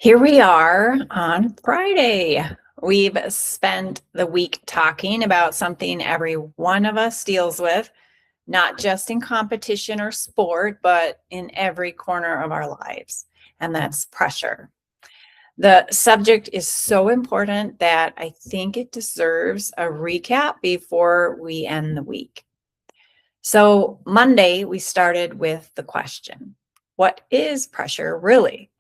Here we are on Friday. We've spent the week talking about something every one of us deals with, not just in competition or sport, but in every corner of our lives, and that's pressure. The subject is so important that I think it deserves a recap before we end the week. So, Monday, we started with the question, what is pressure really?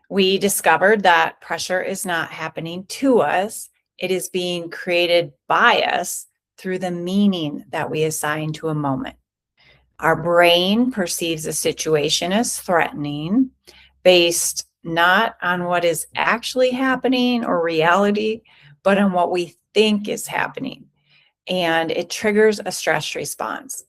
We discovered that pressure is not happening to us. It is being created by us through the meaning that we assign to a moment. Our brain perceives a situation as threatening based not on what is actually happening or reality, but on what we think is happening. And it triggers a stress response.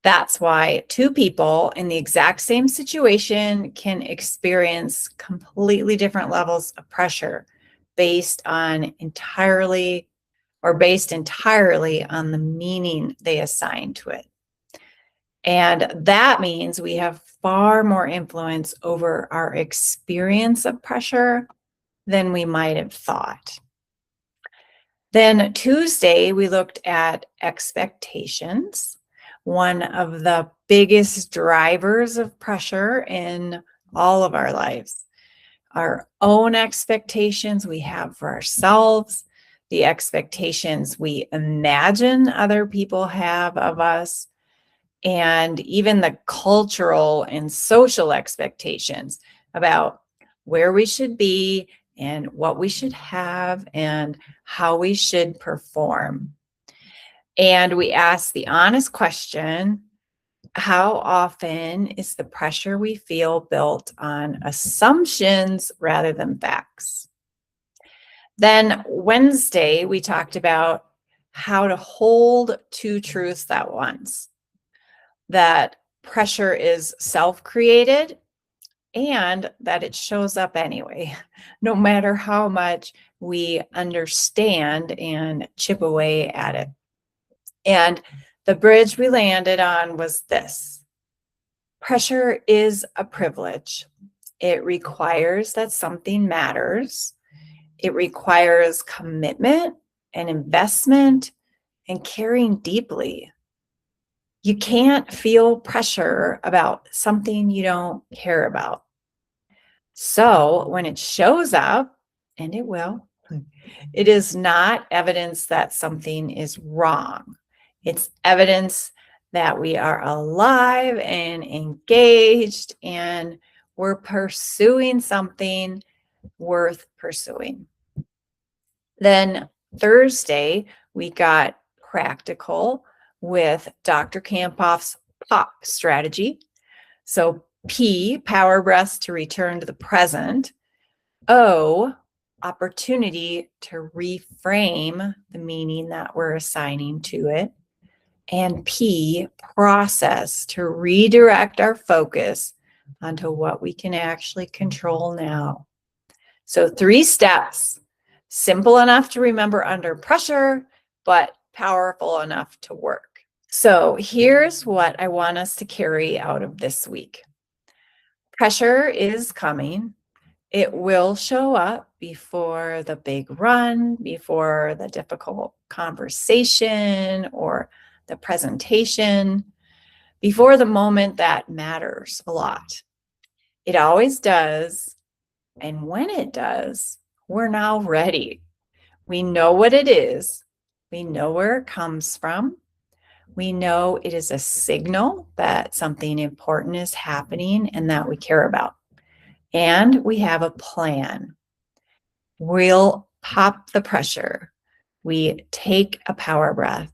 That's why two people in the exact same situation can experience completely different levels of pressure based entirely on the meaning they assign to it. And that means we have far more influence over our experience of pressure than we might have thought. Then Tuesday, we looked at expectations, one of the biggest drivers of pressure in all of our lives. Our own expectations we have for ourselves, the expectations we imagine other people have of us, and even the cultural and social expectations about where we should be and what we should have and how we should perform. And we ask the honest question, how often is the pressure we feel built on assumptions rather than facts? Then Wednesday, we talked about how to hold two truths at once, that pressure is self-created and that it shows up anyway, no matter how much we understand and chip away at it. And the bridge we landed on was this: pressure is a privilege. It requires that something matters. It requires commitment and investment and caring deeply. You can't feel pressure about something you don't care about. So when it shows up, and it will, it is not evidence that something is wrong. It's evidence that we are alive and engaged and we're pursuing something worth pursuing. Then Thursday, we got practical with Dr. Kamphoff's POP strategy. So P, power breaths to return to the present. O, opportunity to reframe the meaning that we're assigning to it. And P, process to redirect our focus onto what we can actually control now. So 3 steps, simple enough to remember under pressure, but powerful enough to work. So here's what I want us to carry out of this week. Pressure is coming. It will show up before the big run, before the difficult conversation or the presentation, before the moment that matters a lot. It always does. And when it does, we're now ready. We know what it is. We know where it comes from. We know it is a signal that something important is happening and that we care about. And we have a plan. We'll pop the pressure. We take a power breath.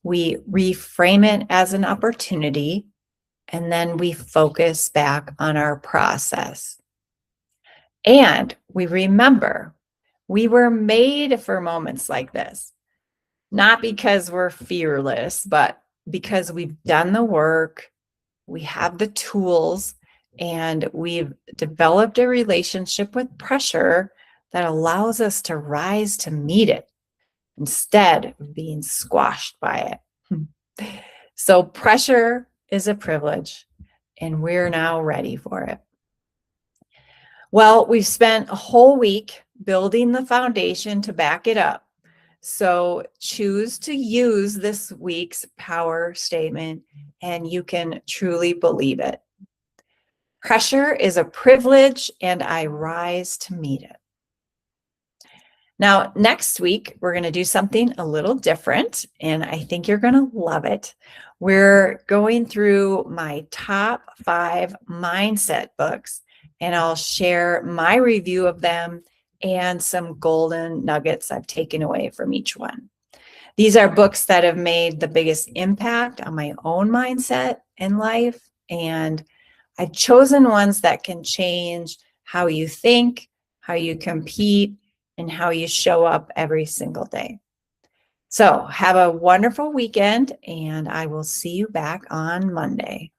We reframe it as an opportunity. And then we focus back on our process. And we remember we were made for moments like this. Not because we're fearless, but because we've done the work, we have the tools, and we've developed a relationship with pressure that allows us to rise to meet it instead of being squashed by it. So pressure is a privilege, and we're now ready for it. Well, we've spent a whole week building the foundation to back it up. So choose to use this week's power statement, and you can truly believe it. Pressure is a privilege, and I rise to meet it. Now, next week, we're going to do something a little different, and I think you're going to love it. We're going through my top 5 mindset books, and I'll share my review of them and some golden nuggets I've taken away from each one. These are books that have made the biggest impact on my own mindset and life, and I've chosen ones that can change how you think, how you compete, and how you show up every single day. So have a wonderful weekend, and I will see you back on Monday.